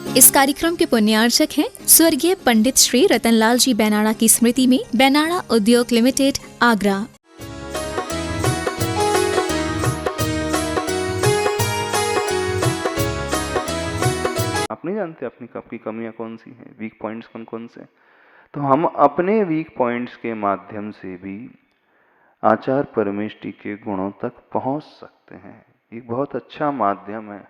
इस कार्यक्रम के पुण्यार्चक हैं स्वर्गीय पंडित श्री रतनलाल जी बैनाड़ा की स्मृति में बैनाड़ा उद्योग लिमिटेड, आगरा। आप नहीं जानते अपनी आपकी कमियां कौन सी हैं, वीक पॉइंट्स कौन कौन से। तो हम अपने वीक पॉइंट्स के माध्यम से भी आचार परमेष्टि के गुणों तक पहुंच सकते हैं। एक बहुत अच्छा माध्यम है।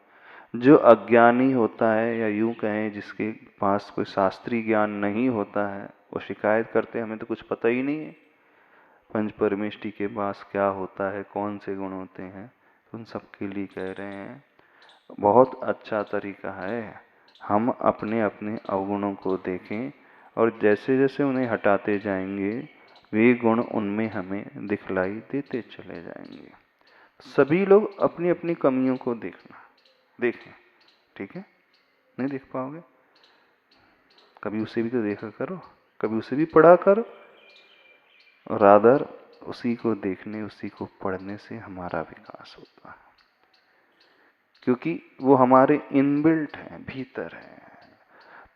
जो अज्ञानी होता है, या यूं कहें जिसके पास कोई शास्त्रीय ज्ञान नहीं होता है, वो शिकायत करते हैं हमें तो कुछ पता ही नहीं है पंच परमेष्टि के पास क्या होता है, कौन से गुण होते हैं। तो उन सबके लिए कह रहे हैं बहुत अच्छा तरीका है, हम अपने अपने अवगुणों को देखें और जैसे जैसे उन्हें हटाते जाएंगे वे गुण उनमें हमें दिखलाई देते चले जाएंगे। सभी लोग अपनी अपनी कमियों को देखें, ठीक है। नहीं देख पाओगे, कभी उसे भी तो देखा करो, कभी उसे भी पढ़ा करो। रादर उसी को देखने, उसी को पढ़ने से हमारा विकास होता है, क्योंकि वो हमारे इनबिल्ट है, भीतर है।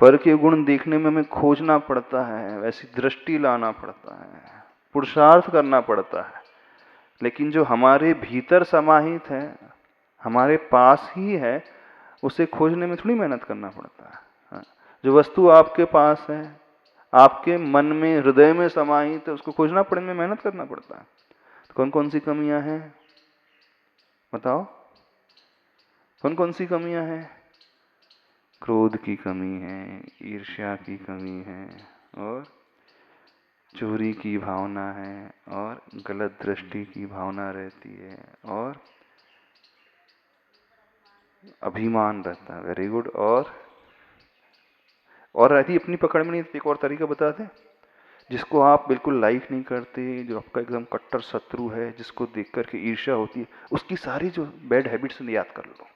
पर के गुण देखने में हमें खोजना पड़ता है, वैसी दृष्टि लाना पड़ता है, पुरुषार्थ करना पड़ता है। लेकिन जो हमारे भीतर समाहित है, हमारे पास ही है, उसे खोजने में थोड़ी मेहनत करना पड़ता है। जो वस्तु आपके पास है, आपके मन में, हृदय में समाहित है, उसको खोजना पड़ने में मेहनत करना पड़ता है। तो कौन कौन सी कमियां हैं बताओ, कौन कौन सी कमियां हैं? क्रोध की कमी है, ईर्ष्या की कमी है, और चोरी की भावना है, और गलत दृष्टि की भावना रहती है, और अभिमान रहता है। Very good. और रहती अपनी पकड़ में नहीं। एक और तरीका बताते, जिसको आप बिल्कुल लाइक नहीं करते, जो आपका एकदम कट्टर शत्रु है, जिसको देख करके ईर्ष्या होती है, उसकी सारी जो बैड हैबिट्स याद कर लो।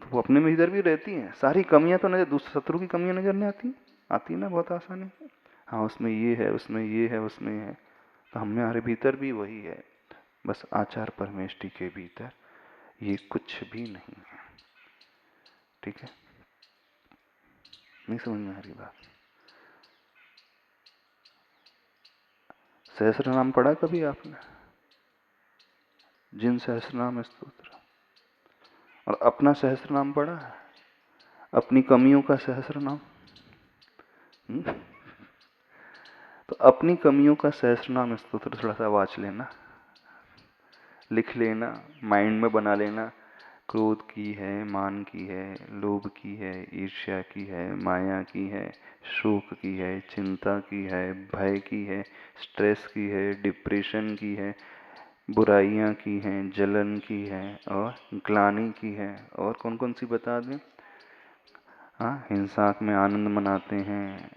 वो अपने में इधर भी रहती हैं, सारी कमियां तो नजर, दूसरे शत्रु की कमियां नजर नहीं आती ना बहुत आसानी। हाँ, उसमें ये है, उसमें ये है, उसमें है। तो हमारे भीतर भी वही है, बस आचार परमेष्टि के भीतर ये कुछ भी नहीं है। ठीक है, नहीं समझ में आ रही बात? सहस्त्र नाम पढ़ा कभी आपने? जिन सहस्त्र नाम स्तोत्र, और अपना सहस्त्र नाम पढ़ा है? अपनी कमियों का सहस्त्र नाम। तो अपनी कमियों का सहस्त्र नाम स्तोत्र थोड़ा सा वाच लेना, लिख लेना, माइंड में बना लेना। क्रोध की है, मान की है, लोभ की है, ईर्ष्या की है, माया की है, शोक की है, चिंता की है, भय की है, स्ट्रेस की है, डिप्रेशन की है, बुराइयां की हैं, जलन की है, और ग्लानि की है। और कौन कौन सी बता दें? हाँ, हिंसा में आनंद मनाते हैं,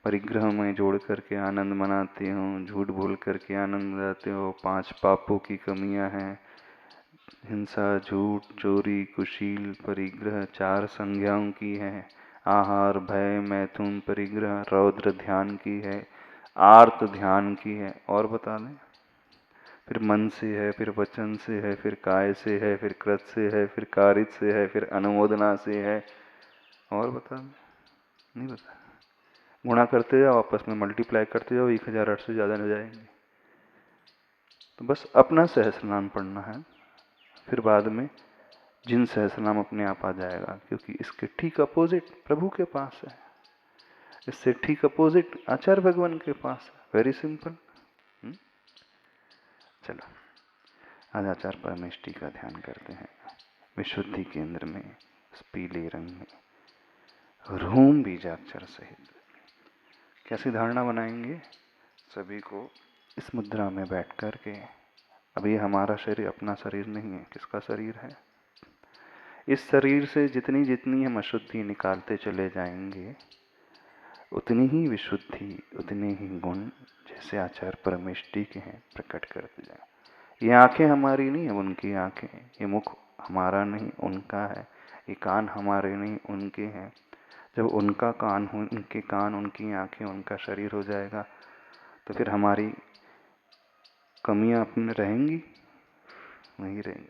परिग्रह में जोड़ करके आनंद मनाते हो, झूठ बोल करके आनंद मनाते हो, 5 पापों की कमियां हैं, हिंसा, झूठ, चोरी, कुशील, परिग्रह 4 संज्ञाओं की है, आहार, भय, मैथुन, परिग्रह, रौद्र ध्यान की है, आर्त ध्यान की है। और बता दें, फिर मन से है, फिर वचन से है, फिर काय से है, फिर कृत से है, फिर कारित से है, फिर अनुमोदना से है। और बता दें? नहीं बता। गुणा करते जाओ, आपस में मल्टीप्लाई करते जाओ, 1008 से ज़्यादा न जाएंगे। तो बस अपना सहस्रनाम पढ़ना है, फिर बाद में जिन सहस्रनाम अपने आप आ जाएगा, क्योंकि इसके ठीक अपोजिट प्रभु के पास है, इससे ठीक अपोजिट आचार्य भगवान के पास है। Very simple. चलो आज आचार्य परमेष्टि का ध्यान करते हैं। विशुद्धि केंद्र में उस पीले रंग में रूम बीजाक्षर सहित कैसी धारणा बनाएंगे? सभी को इस मुद्रा में बैठ कर के, अभी हमारा शरीर अपना शरीर नहीं है, किसका शरीर है? इस शरीर से जितनी जितनी हम अशुद्धि निकालते चले जाएंगे, उतनी ही विशुद्धि, उतने ही गुण जैसे आचार्य परमेष्टि के हैं प्रकट करते जाए। ये आंखें हमारी नहीं है, उनकी आंखें हैं। ये मुख हमारा नहीं, उनका है। ये कान हमारे नहीं, उनके हैं। जब उनका कान हो, उनके कान, उनकी आंखें, उनका शरीर हो जाएगा, तो फिर हमारी कमियां अपने रहेंगी? नहीं रहेंगी।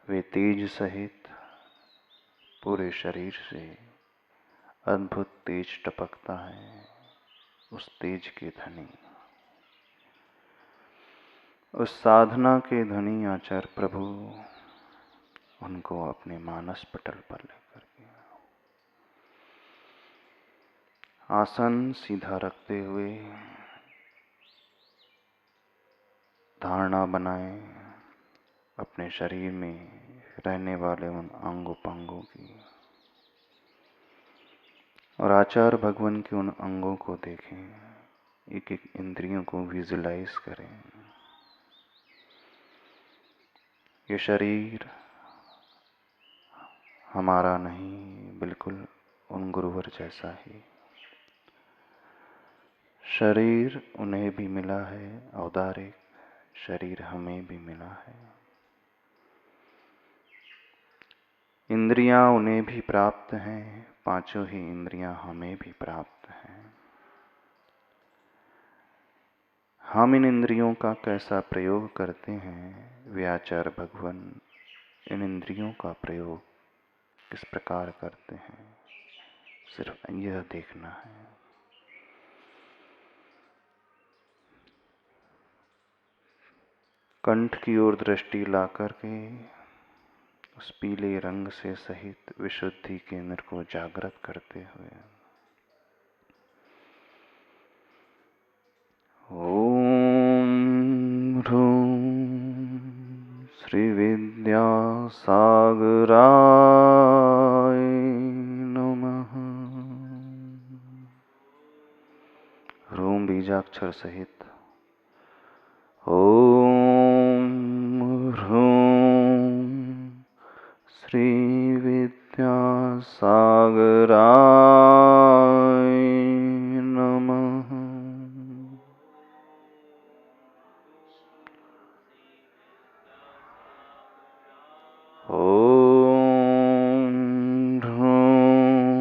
वे तेज सहित पूरे शरीर से अद्भुत तेज टपकता है। उस तेज के धनी, उस साधना के धनी आचार्य प्रभु उनको अपने मानस पटल पर लेकर के आसन सीधा रखते हुए धारणा बनाएं अपने शरीर में रहने वाले उन अंगों पंगों की, और आचार्य भगवान के उन अंगों को देखें, एक एक इंद्रियों को विजुलाइज करें। ये शरीर हमारा नहीं, बिल्कुल उन गुरुवर जैसा ही। शरीर उन्हें भी मिला है औदारिक, शरीर हमें भी मिला है। इंद्रियां उन्हें भी प्राप्त हैं, पांचों ही इंद्रियां हमें भी प्राप्त हैं। हम इन इंद्रियों का कैसा प्रयोग करते हैं, वे आचार्य भगवान इन इंद्रियों का प्रयोग किस प्रकार करते हैं, सिर्फ यह देखना है। कंठ की ओर दृष्टि ला करके उस पीले रंग से सहित विशुद्धि केंद्र को जागृत करते हुए ओम ह्रूम श्री विद्या सागराय नमः। ह्रूम बीजाक्षर सहित ओम ह्रूम श्री विद्या सागराय नमः। ओम ह्रूम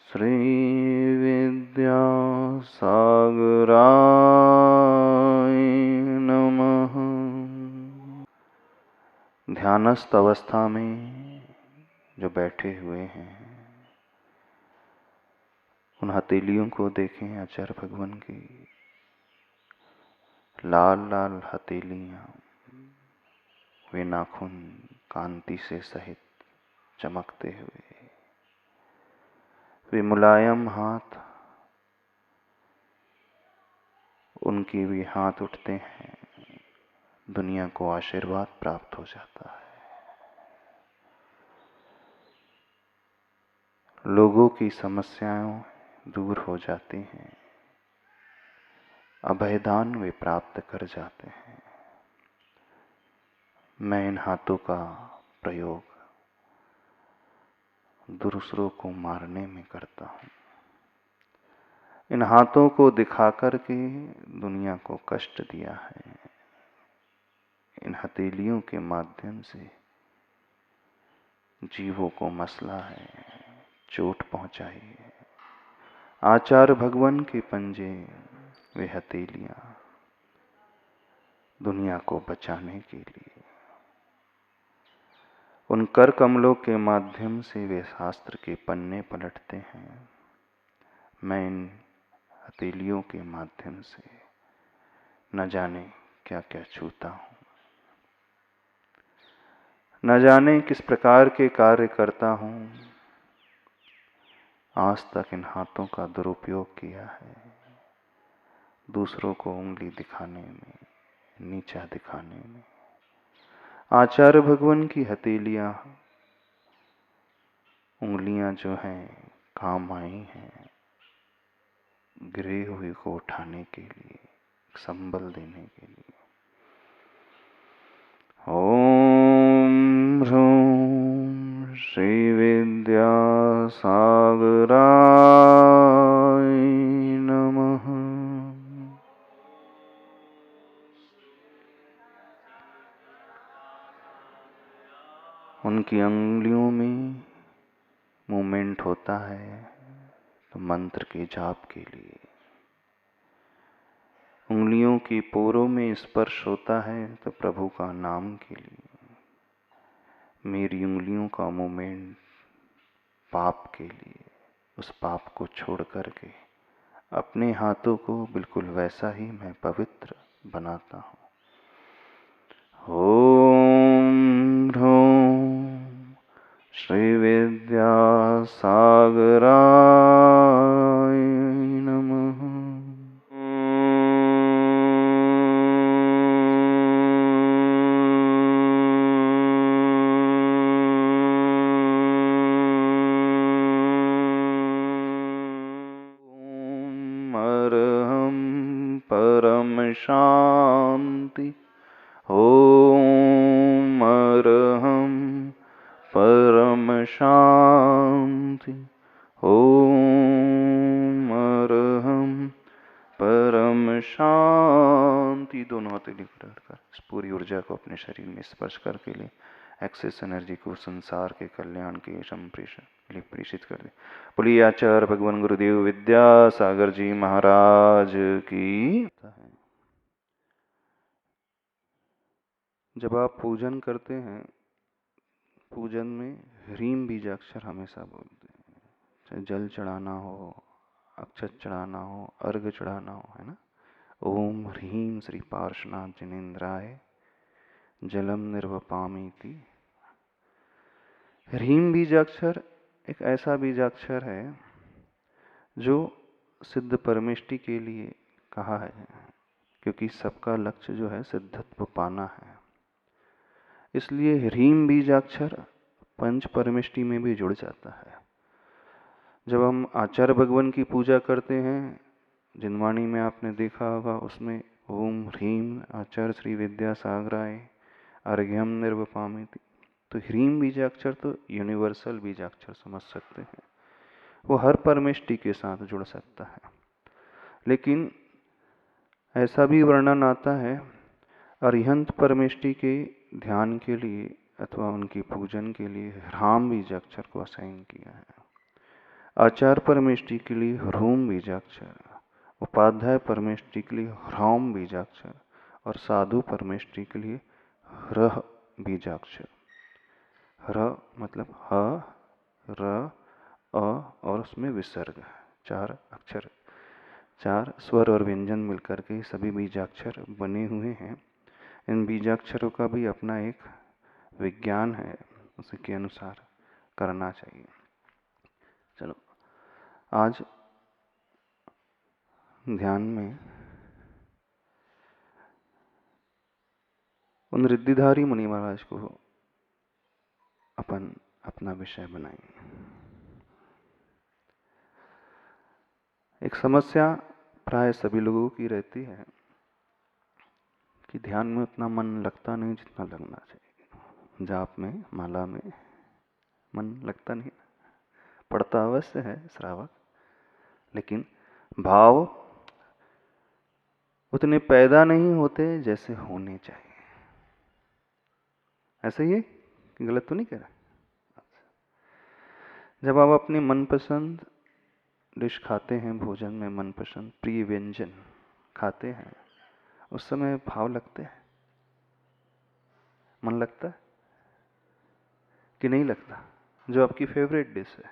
श्री विद्या सागराय नमः। ध्यानस्थ अवस्था में जो बैठे हुए हैं, उन हथेलियों को देखें आचार्य भगवान की। लाल लाल हथेलियां, वे नाखून कांति से सहित चमकते हुए, वे मुलायम हाथ, उनके भी हाथ उठते हैं, दुनिया को आशीर्वाद प्राप्त हो जाता है। लोगों की समस्याएं दूर हो जाती हैं, अभयदान वे प्राप्त कर जाते हैं। मैं इन हाथों का प्रयोग दूसरों को मारने में करता हूँ। इन हाथों को दिखा करके दुनिया को कष्ट दिया है। इन हथेलियों के माध्यम से जीवों को मसला है, चोट पहुंचाई है। आचार्य भगवान के पंजे, वे हथेलियां दुनिया को बचाने के लिए, उन कर कमलों के माध्यम से वे शास्त्र के पन्ने पलटते हैं। मैं इन हथेलियों के माध्यम से न जाने क्या क्या छूता हूं, न जाने किस प्रकार के कार्य करता हूं। आज तक इन हाथों का दुरुपयोग किया है, दूसरों को उंगली दिखाने में, नीचा दिखाने में। आचार्य भगवान की हथेलियां, उंगलियां जो हैं, काम आई हैं गिरे हुए को उठाने के लिए, संबल देने के लिए। ओम ह्रूम श्री विद्या सागराय नमः। उनकी अंगुलियों में मूवमेंट होता है तो मंत्र के जाप के लिए, उंगलियों की पोरों में स्पर्श होता है तो प्रभु का नाम के लिए। मेरी उंगलियों का मूवमेंट पाप के लिए, उस पाप को छोड़ करके अपने हाथों को बिल्कुल वैसा ही मैं पवित्र बनाता हूँ। ओम ह्रूम श्री विद्यासागराय नमः। ओम अरहं परम शांति। ओम अरहं परम शांति। ओम अरहं परम शांति। दोनों हाथों लिखकर इस पूरी ऊर्जा को अपने शरीर में स्पर्श करके ले एक्सेस एनर्जी को संसार के कल्याण के संप्रेषण प्रेषित कर दे। बोलिए आचार्य भगवान गुरुदेव विद्यासागर जी महाराज की। जब आप पूजन करते हैं, पूजन में ह्रीम बीजाक्षर हमेशा बोलते हैं, चाहे जल चढ़ाना हो, अक्षत चढ़ाना हो, अर्घ चढ़ाना हो, है ना। ओम ह्रीम श्री पार्श्वनाथ जिनेन्द्राय जलम निर्वपामीति। ह्रीम बीजाक्षर एक ऐसा बीजाक्षर है जो सिद्ध परमेष्टि के लिए कहा है, क्योंकि सबका लक्ष्य जो है सिद्धत्व पाना है। इसलिए ह्रीम बीजाक्षर पंच परमेष्टि में भी जुड़ जाता है। जब हम आचार्य भगवान की पूजा करते हैं, जिनवाणी में आपने देखा होगा, उसमें ओम ह्रीम आचार्य श्री विद्यासागराय अर्घ्यम निर्वपामीति। तो ह्रीम बीजाक्षर तो यूनिवर्सल बीजाक्षर समझ सकते हैं, वो हर परमेष्टि के साथ जुड़ सकता है। लेकिन ऐसा भी वर्णन आता है, अरिहंत परमेष्टि के ध्यान के लिए अथवा उनकी पूजन के लिए ह्राम बीजाक्षर को असाइन किया है। आचार परमेष्टि के लिए ह्रूम बीजाक्षर, उपाध्याय परमेष्टि के लिए ह्रौम बीजाक्षर और साधु परमेष्टि के लिए ह्रह बीजाक्षर। ह्र मतलब ह, र, अ और उसमें विसर्ग, 4 अक्षर, 4 स्वर और व्यंजन मिलकर के सभी बीजाक्षर बने हुए हैं। इन बीजाक्षरों का भी अपना एक विज्ञान है, उसके अनुसार करना चाहिए। चलो, आज ध्यान में उन रिद्धिधारी मुनि महाराज को अपन अपना विषय बनाएंगे। एक समस्या प्राय सभी लोगों की रहती है कि ध्यान में उतना मन लगता नहीं जितना लगना चाहिए। जाप में, माला में मन लगता नहीं, पढ़ता अवश्य है श्रावक, लेकिन भाव उतने पैदा नहीं होते जैसे होने चाहिए। ऐसे ही है कि गलत तो नहीं कह रहा? जब आप अपनी मनपसंद डिश खाते हैं, भोजन में मनपसंद प्रिय व्यंजन खाते हैं, उस समय भाव लगते हैं, मन लगता है कि नहीं लगता? जो आपकी फेवरेट डिश है,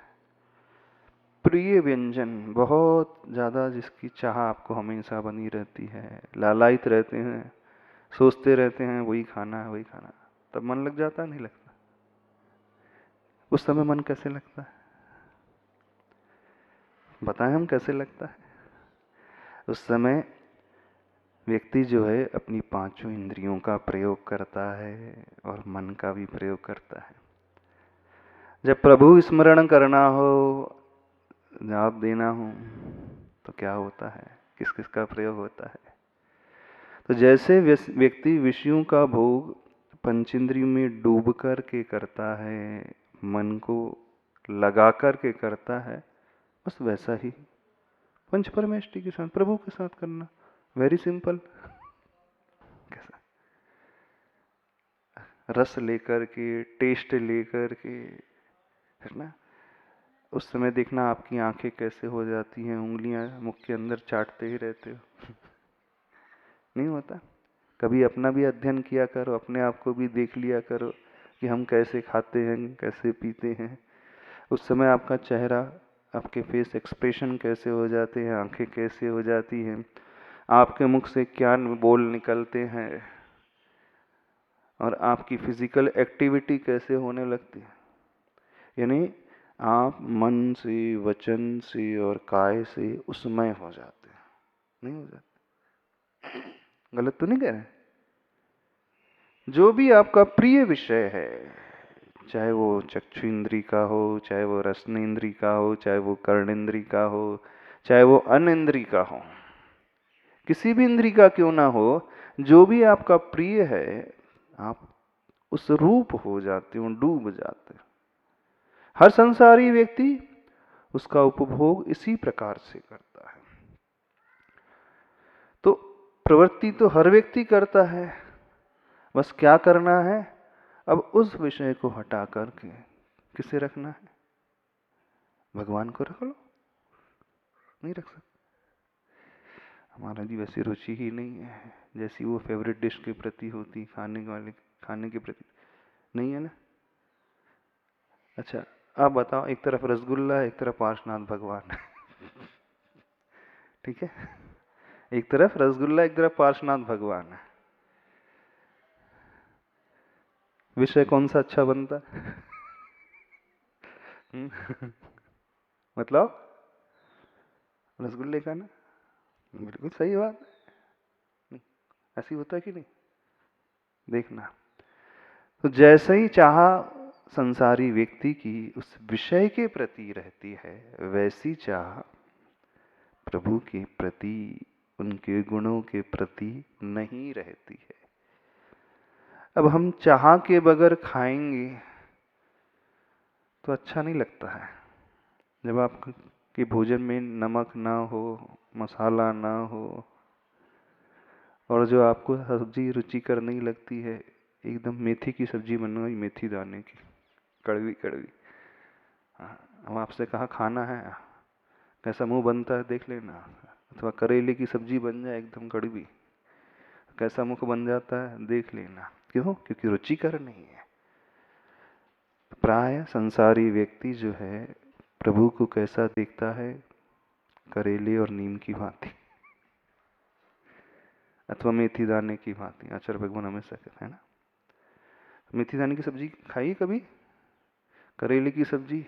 प्रिय व्यंजन, बहुत ज़्यादा जिसकी चाह आपको हमेशा बनी रहती है, लालायित रहते हैं, सोचते रहते हैं वही खाना है, वही खाना है, तब मन लग जाता है, नहीं लगता? उस समय मन कैसे लगता है बताएं हम, कैसे लगता है? उस समय व्यक्ति जो है अपनी पांचों इंद्रियों का प्रयोग करता है और मन का भी प्रयोग करता है। जब प्रभु स्मरण करना हो, जवाब देना हो, तो क्या होता है, किस किस का प्रयोग होता है? तो जैसे व्यक्ति विषयों का भोग पंचेंद्रियों में डूब कर के करता है, मन को लगा कर के करता है, बस वैसा ही पंच परमेष्टि के साथ, प्रभु के साथ करना। Very simple. कैसा? रस लेकर के, टेस्ट लेकर के, है ना। उस समय देखना आपकी आंखें कैसे हो जाती हैं, उंगलियां मुख के अंदर चाटते ही रहते हो। नहीं होता? कभी अपना भी अध्ययन किया करो, अपने आप को भी देख लिया करो कि हम कैसे खाते हैं, कैसे पीते हैं, उस समय आपका चेहरा, आपके फेस एक्सप्रेशन कैसे हो जाते हैं, आंखें कैसे हो जाती हैं, आपके मुख से क्या बोल निकलते हैं, और आपकी फिजिकल एक्टिविटी कैसे होने लगती है। यानी आप मन से, वचन से और काय से उसमय हो जाते हैं। नहीं हो जाते? गलत तो नहीं कह रहे? जो भी आपका प्रिय विषय है, चाहे वो चक्षु इंद्री का हो, चाहे वो रसन इंद्री का हो, चाहे वो कर्ण इंद्री का हो, चाहे वो अन्न इंद्री का हो, किसी भी इंद्री का क्यों ना हो, जो भी आपका प्रिय है, आप उस रूप हो जाते हो, डूब जाते हो। हर संसारी व्यक्ति उसका उपभोग इसी प्रकार से करता है। तो प्रवृत्ति तो हर व्यक्ति करता है, बस क्या करना है, अब उस विषय को हटा करके किसे रखना है? भगवान को रख लो। नहीं रख सकते। हमारा जी वैसी रुचि ही नहीं है, जैसी वो फेवरेट डिश के प्रति होती, खाने के प्रति नहीं है ना। अच्छा, आप बताओ, एक तरफ रसगुल्ला है, एक तरफ पार्श्वनाथ भगवान है। ठीक है, एक तरफ रसगुल्ला, एक तरफ पार्श्वनाथ भगवान है, विषय कौन सा अच्छा बनता है? मतलब रसगुल्ले का ना, बिल्कुल सही बात है। ऐसी होता है कि नहीं? देखना, तो जैसे ही चाह संसारी व्यक्ति की उस विषय के प्रति रहती है, वैसी चाह प्रभु के प्रति, उनके गुणों के प्रति नहीं रहती है। अब हम चाह के बगैर खाएंगे तो अच्छा नहीं लगता है। जब आपके भोजन में नमक ना हो, मसाला ना हो, और जो आपको सब्जी रुचिकर नहीं लगती है, एकदम मेथी की सब्जी बन गई, मेथी दाने की, कड़वी कड़वी, हम आपसे कहा खाना है, कैसा मुंह बनता है देख लेना। अथवा करेले की सब्जी बन जाए एकदम कड़वी, कैसा मुख बन जाता है देख लेना। क्यों? क्योंकि रुचिकर नहीं है। प्राय संसारी व्यक्ति जो है, प्रभु को कैसा देखता है? करेले और नीम की भांति, अथवा मेथी दाने की भांति। आचार्य भगवान हमेशा कहते हैं ना, मेथी दाने की सब्जी खाई कभी? करेले की सब्जी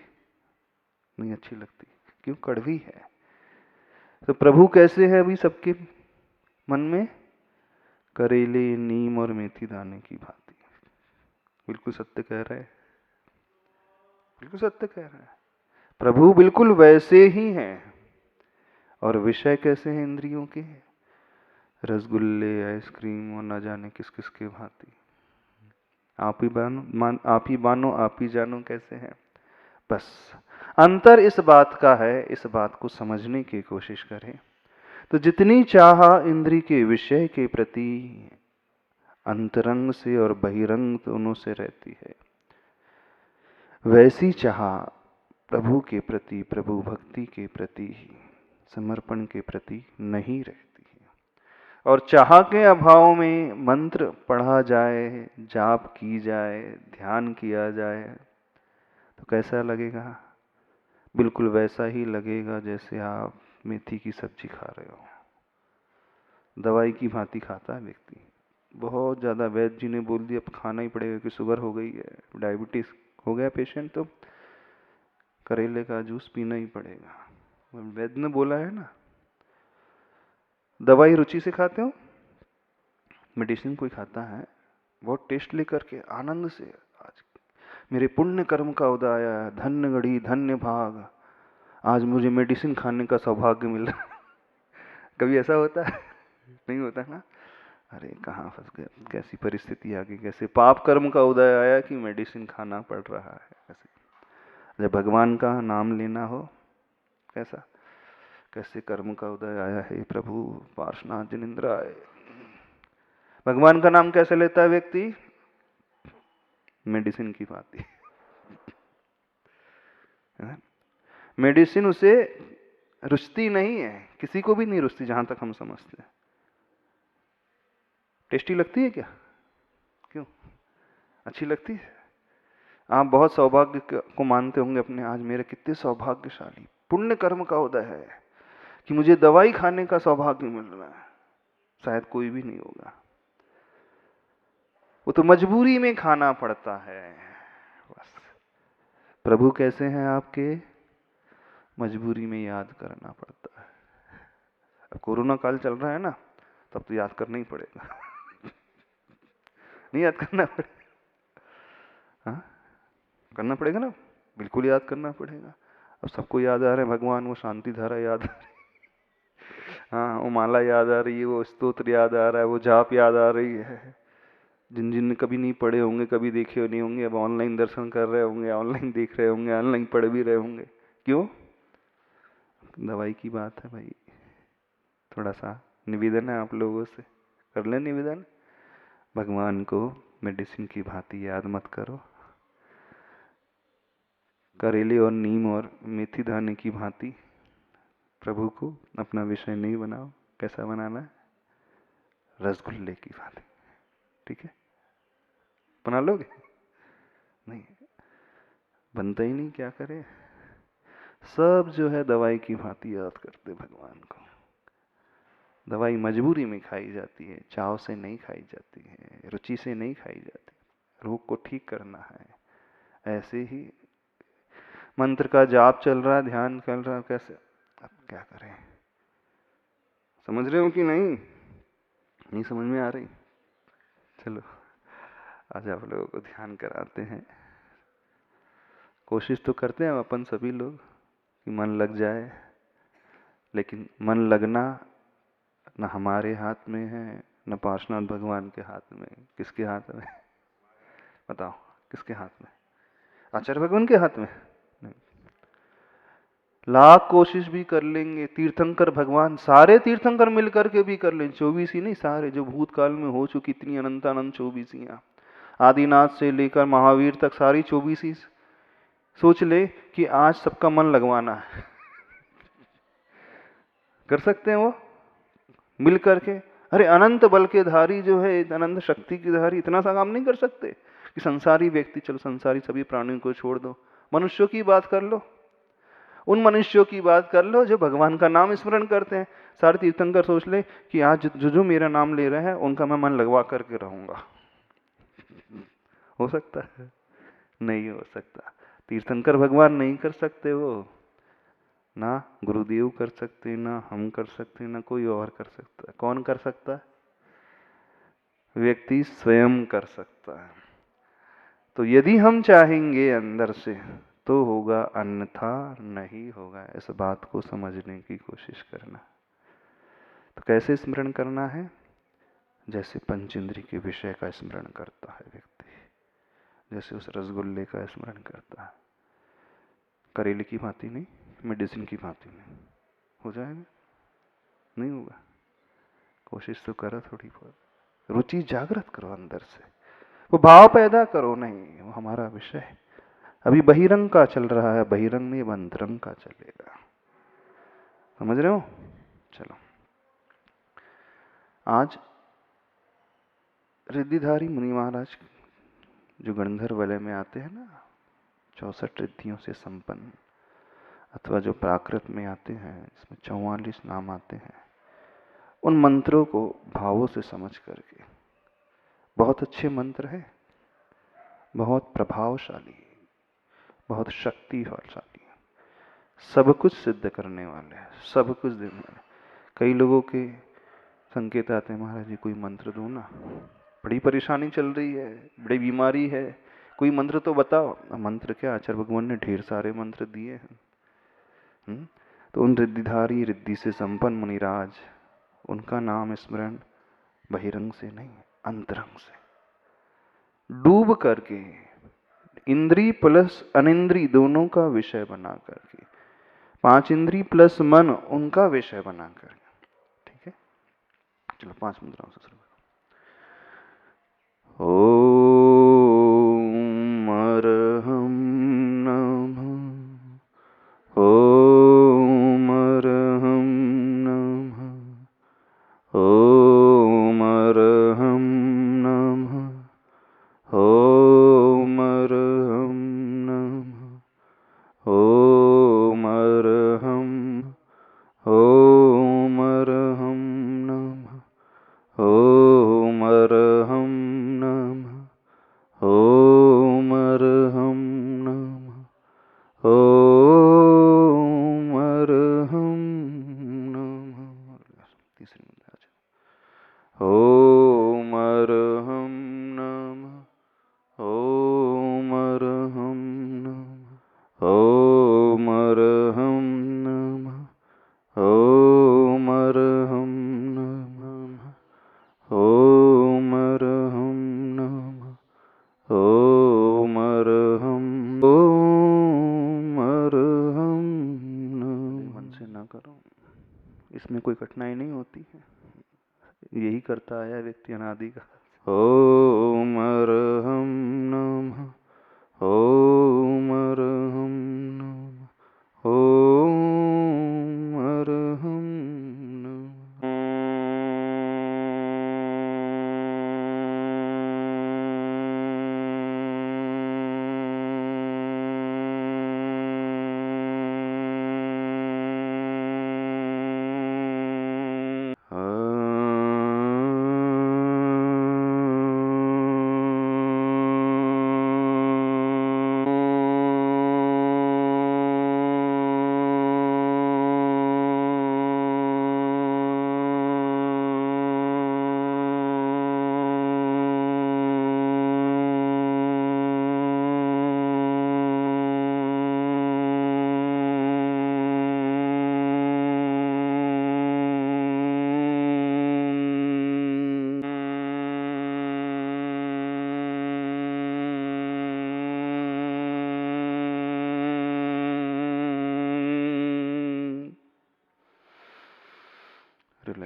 नहीं अच्छी लगती, क्यों? कड़वी है। तो प्रभु कैसे है अभी सबके मन में? करेले, नीम और मेथी दाने की भांति। बिल्कुल सत्य कह रहे हैं, बिल्कुल सत्य कह रहे हैं। प्रभु बिल्कुल वैसे ही हैं। और विषय कैसे हैं इंद्रियों के? रसगुल्ले, आइसक्रीम और न जाने किस किस के भांति। आप ही बानो आप ही जानो कैसे हैं। बस अंतर इस बात का है, इस बात को समझने की कोशिश करें। तो जितनी चाह इंद्री के विषय के प्रति अंतरंग से और बहिरंग दोनों से रहती है, वैसी चाह प्रभु के प्रति, प्रभु भक्ति के प्रति, समर्पण के प्रति नहीं रहती है। और चाह के अभाव में मंत्र पढ़ा जाए, जाप की जाए, ध्यान किया जाए, तो कैसा लगेगा? बिल्कुल वैसा ही लगेगा जैसे आप मेथी की सब्जी खा रहे हो। दवाई की भांति खाता है व्यक्ति। बहुत ज़्यादा वैद्य जी ने बोल दिया अब खाना ही पड़ेगा कि शुगर हो गई है, डायबिटीज हो गया पेशेंट, तो करेले का जूस पीना ही पड़ेगा। वैद्य ने बोला है ना। दवाई रुचि से खाते हो? मेडिसिन कोई खाता है बहुत टेस्ट लेकर के, आनंद से, आज मेरे पुण्य कर्म का उदय आया, धन्य घड़ी धन्य भाग, आज मुझे मेडिसिन खाने का सौभाग्य मिला। कभी ऐसा होता है? नहीं होता ना। अरे कहाँ फंस गया, कैसी परिस्थिति आ गई, कैसे पाप कर्म का उदय आया कि मेडिसिन खाना पड़ रहा है। ऐसे जब भगवान का नाम लेना हो, कैसा कैसे कर्म का उदय आया है प्रभु, पार्श्वनाथ जिनेन्द्र आए। भगवान का नाम कैसे लेता है व्यक्ति? मेडिसिन की भांति। मेडिसिन उसे रुचती नहीं है, किसी को भी नहीं रुचती जहां तक हम समझते हैं। टेस्टी लगती है क्या? क्यों? अच्छी लगती है। आप बहुत सौभाग्य को मानते होंगे अपने, आज मेरे कितने सौभाग्यशाली, पुण्य कर्म का उदय है कि मुझे दवाई खाने का सौभाग्य मिल रहा है। शायद कोई भी नहीं होगा, वो तो मजबूरी में खाना पड़ता है बस। प्रभु कैसे हैं आपके, मजबूरी में याद करना पड़ता है। अब कोरोना काल चल रहा है ना, तब तो याद करना ही पड़ेगा। नहीं याद करना पड़ेगा, हाँ करना पड़ेगा ना, बिल्कुल याद करना पड़ेगा। अब सबको याद आ रहे हैं भगवान, वो शांति धारा याद आ रही, हाँ वो माला याद आ रही है, वो स्तोत्र याद आ रहा है, वो जाप याद आ रही है। जिन जिन ने कभी नहीं पढ़े होंगे, कभी देखे नहीं होंगे, अब ऑनलाइन दर्शन कर रहे होंगे, ऑनलाइन देख रहे होंगे, ऑनलाइन पढ़ भी रहे होंगे। क्यों? दवाई की बात है भाई। थोड़ा सा निवेदन है आप लोगों से, कर लें निवेदन, भगवान को मेडिसिन की भांति याद मत करो, करेले और नीम और मेथी दाने की भांति प्रभु को अपना विषय नहीं बनाओ। कैसा बनाना है? रसगुल्ले की भांति, ठीक है? बना लोगे? नहीं बनता ही नहीं, क्या करें? सब जो है दवाई की भांति याद करते भगवान को। दवाई मजबूरी में खाई जाती है, चाव से नहीं खाई जाती है, रुचि से नहीं खाई जाती। रोग को ठीक करना है। ऐसे ही मंत्र का जाप चल रहा है, ध्यान चल रहा है, कैसे? अब क्या करें? समझ रहे हो कि नहीं? नहीं समझ में आ रही? चलो आज आप लोगों को ध्यान कराते हैं। कोशिश तो करते हैं अपन सभी लोग कि मन लग जाए, लेकिन मन लगना न हमारे हाथ में है, न पार्श्वनाथ भगवान के हाथ में। किसके हाथ में? बताओ किसके हाथ में? आचार्य भगवान के हाथ में नहीं। लाख कोशिश भी कर लेंगे, तीर्थंकर भगवान, सारे तीर्थंकर मिलकर के भी कर लें, 24 ही नहीं, सारे जो भूतकाल में हो चुकी इतनी अनंत अनंत 24 आदिनाथ से लेकर महावीर तक सारी 24 सोच ले कि आज सबका मन लगवाना है। कर सकते हैं वो मिल करके? अरे अनंत बल के धारी जो है, अनंत शक्ति की धारी, इतना सा काम नहीं कर सकते कि संसारी व्यक्ति, चलो संसारी सभी प्राणियों को छोड़ दो, मनुष्यों की बात कर लो, उन मनुष्यों की बात कर लो जो भगवान का नाम स्मरण करते हैं। सारे तीर्थंकर सोच ले कि आज जो जो मेरा नाम ले रहे हैं उनका मैं मन लगवा करके रहूंगा। हो सकता है? नहीं हो सकता। तीर्थंकर भगवान नहीं कर सकते वो, ना गुरुदेव कर सकते, ना हम कर सकते, ना कोई और कर सकता। कौन कर सकता है? व्यक्ति स्वयं कर सकता है। तो यदि हम चाहेंगे अंदर से तो होगा, अन्यथा नहीं होगा। इस बात को समझने की कोशिश करना। तो कैसे स्मरण करना है? जैसे पंचेंद्री के विषय का स्मरण करता है व्यक्ति, जैसे उस रसगुल्ले का स्मरण करता है। करेले की भांति नहीं, मेडिसिन की भांति नहीं। हो जाएगा? नहीं होगा। कोशिश तो करो थोड़ी बहुत, रुचि जागृत करो अंदर से, वो भाव पैदा करो। नहीं वो हमारा विषय है। अभी बहिरंग का चल रहा है, बहिरंग में अंतरंग का चलेगा। समझ रहे हो? चलो आज रिद्धिधारी मुनि महाराज जो गंधर्व वलय में आते हैं ना, 64 रिद्धियों से संपन्न, अथवा जो प्राकृत में आते हैं, इसमें 44 नाम आते हैं, उन मंत्रों को भावों से समझ करके, बहुत अच्छे मंत्र है, बहुत प्रभावशाली, बहुत शक्तिशाली, सब कुछ सिद्ध करने वाले, सब कुछ देने वाले। कई लोगों के संकेत आते हैं, महाराज जी कोई मंत्र दो ना, बड़ी परेशानी चल रही है, बड़ी बीमारी है, कोई मंत्र तो बताओ। मंत्र क्या, आचार्य भगवान ने ढेर सारे मंत्र दिए हैं। तो उन रिद्धिधारी, रिद्धि से संपन्न मुनिराज, उनका नाम स्मरण बहिरंग से नहीं, अंतरंग से डूब करके, इंद्री प्लस अनिंद्री दोनों का विषय बना करके, 5 इंद्री प्लस मन उनका विषय बना करके। ठीक है, चलो 5 मुद्राओं से शुरू। ओम अरहं नमः, ओम अरहं नमः, ओम अरहं नमः, ओम अरहं कठिनाई नहीं होती है। यही करता आया व्यक्ति अनादि का। ओम अर्हं नमः, ओम अर्हं नमः, ओम अर्हं नमः।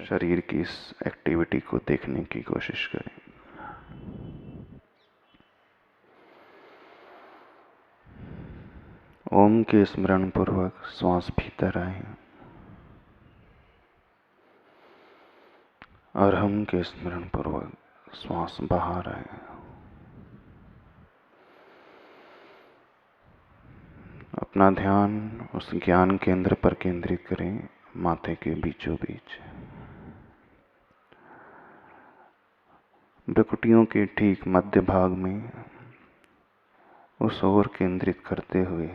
शरीर की इस एक्टिविटी को देखने की कोशिश करें। ओम के स्मरण पूर्वक श्वास भीतर आए और हम के स्मरण पूर्वक श्वास बाहर आए। अपना ध्यान उस ज्ञान केंद्र पर केंद्रित करें, माथे के बीचों बीच, भ्रुकुटियों के ठीक मध्य भाग में, उस ओर केंद्रित करते हुए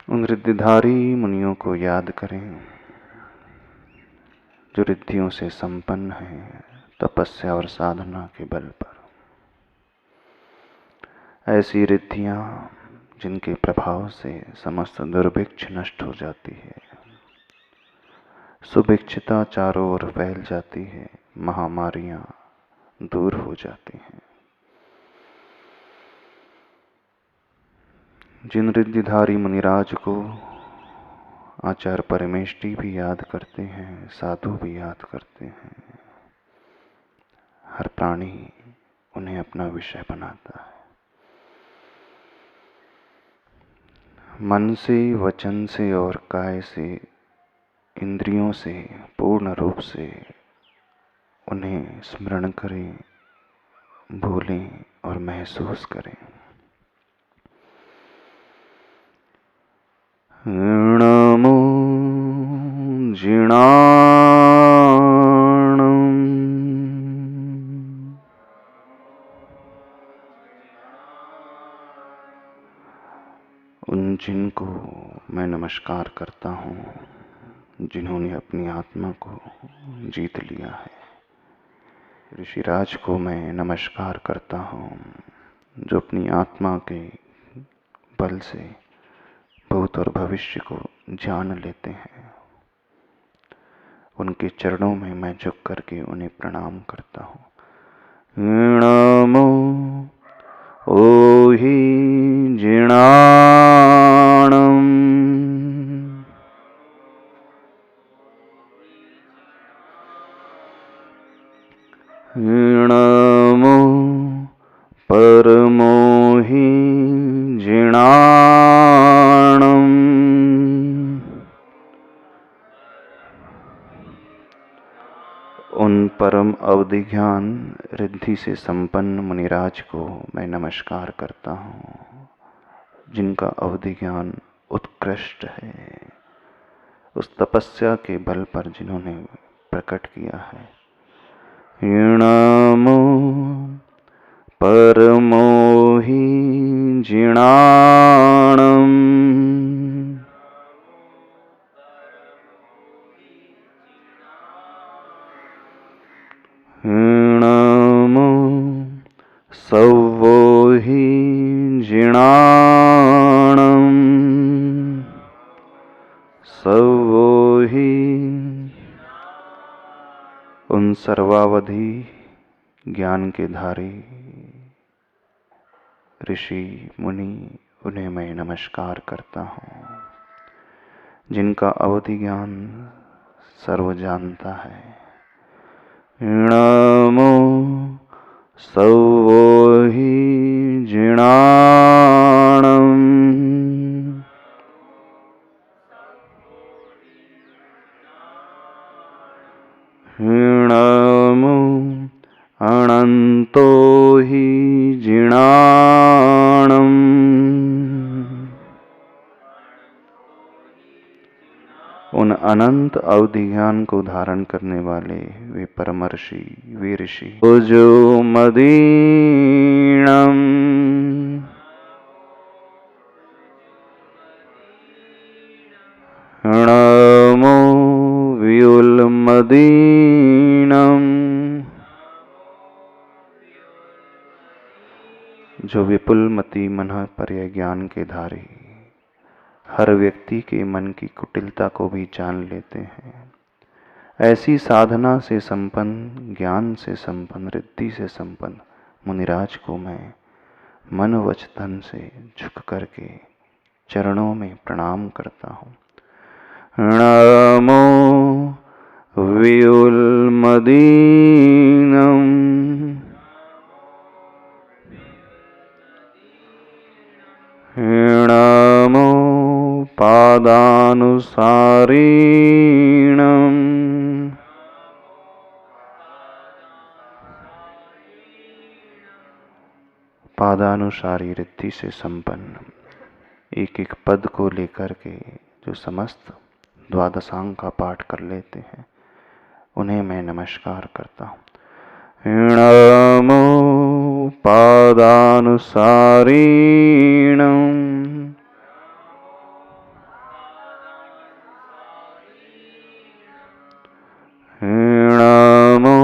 उन रिद्धिधारी मुनियों को याद करें जो रिद्धियों से संपन्न हैं, तपस्या और साधना के बल पर। ऐसी रिद्धियां जिनके प्रभाव से समस्त दुर्भिक्ष नष्ट हो जाती है, सुभिक्षता चारों ओर फैल जाती है, महामारियां दूर हो जाती हैं। जिन रिद्धिधारी मुनिराज को आचार्य परमेष्टि भी याद करते हैं, साधु भी याद करते हैं, हर प्राणी उन्हें अपना विषय बनाता है। मन से, वचन से और काय से, इंद्रियों से पूर्ण रूप से उन्हें स्मरण करें, भूलें और महसूस करें। नमो जिणाणम् उन जिनको मैं नमस्कार करता हूँ, जिन्होंने अपनी आत्मा को जीत लिया है। ऋषिराज को मैं नमस्कार करता हूँ, जो अपनी आत्मा के बल से भूत और भविष्य को जान लेते हैं। उनके चरणों में मैं झुक करके उन्हें प्रणाम करता हूँ। नमो ओहि जिणाणम् नमो परमोहि जिणाणम् उन परम अवधि ज्ञान रिद्धि से संपन्न मुनिराज को मैं नमस्कार करता हूँ, जिनका अवधि ज्ञान उत्कृष्ट है, उस तपस्या के बल पर जिन्होंने प्रकट किया है। नमो परमोहि जिणाणम् नमो सवोहि जिणाणम् सवोहि उन सर्वावधि ज्ञान के धारी ऋषि मुनि, उन्हें मैं नमस्कार करता हूँ, जिनका अवधि ज्ञान सर्व जानता है। नमो सवो हि जिणाणम् नमो अनंतो हि जिणाणम् उन अनंत अवधि ज्ञान को धारण करने वाले वे परमर्षि, वे ऋषि जो मदीनम नमो व्युलमदीनम जो विपुलमति मन पर्य ज्ञान के धारी, हर व्यक्ति के मन की कुटिलता को भी जान लेते हैं। ऐसी साधना से संपन्न, ज्ञान से संपन्न, रिद्धि से संपन्न मुनिराज को मैं मन वच तन से झुक करके चरणों में प्रणाम करता हूँ। नमो व्युलमदीनम नमो पादानुसारिणम पादानुसारी रिद्धि से संपन्न एक एक पद को लेकर के जो समस्त द्वादशांग का पाठ कर लेते हैं, उन्हें मैं नमस्कार करता हूँ। नमो पादानुसारिणम नमो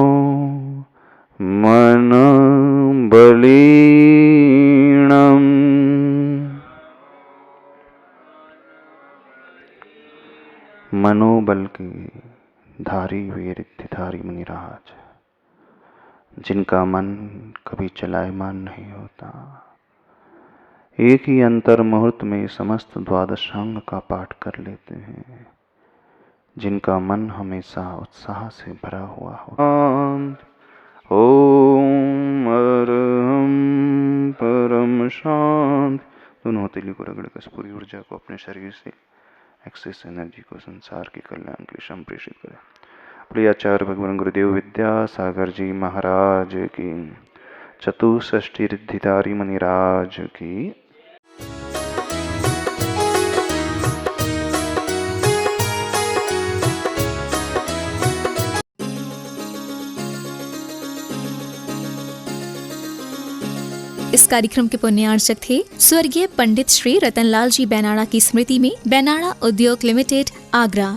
मन बलीणम मनोबल के धारी वे रिद्धिधारी मुनिराज, जिनका मन कभी चलायमान नहीं होता, एक ही अंतर मुहूर्त में समस्त द्वादशांग का पाठ कर लेते हैं, जिनका मन हमेशा उत्साह से भरा हुआ हो। ओम अरहम परम शांत। दोनों हथेली को रगड़कर पूरी ऊर्जा को अपने शरीर से, एक्सेस एनर्जी को संसार के कल्याण के लिए संप्रेषित करें। प्रिय आचार्य भगवान गुरुदेव विद्यासागर जी महाराज की, चतुष्षष्ठी रिद्धिधारी मुनिराज की। इस कार्यक्रम के पुण्यार्चक थे स्वर्गीय पंडित श्री रतनलाल जी बैनाड़ा की स्मृति में बैनाड़ा उद्योग लिमिटेड, आगरा।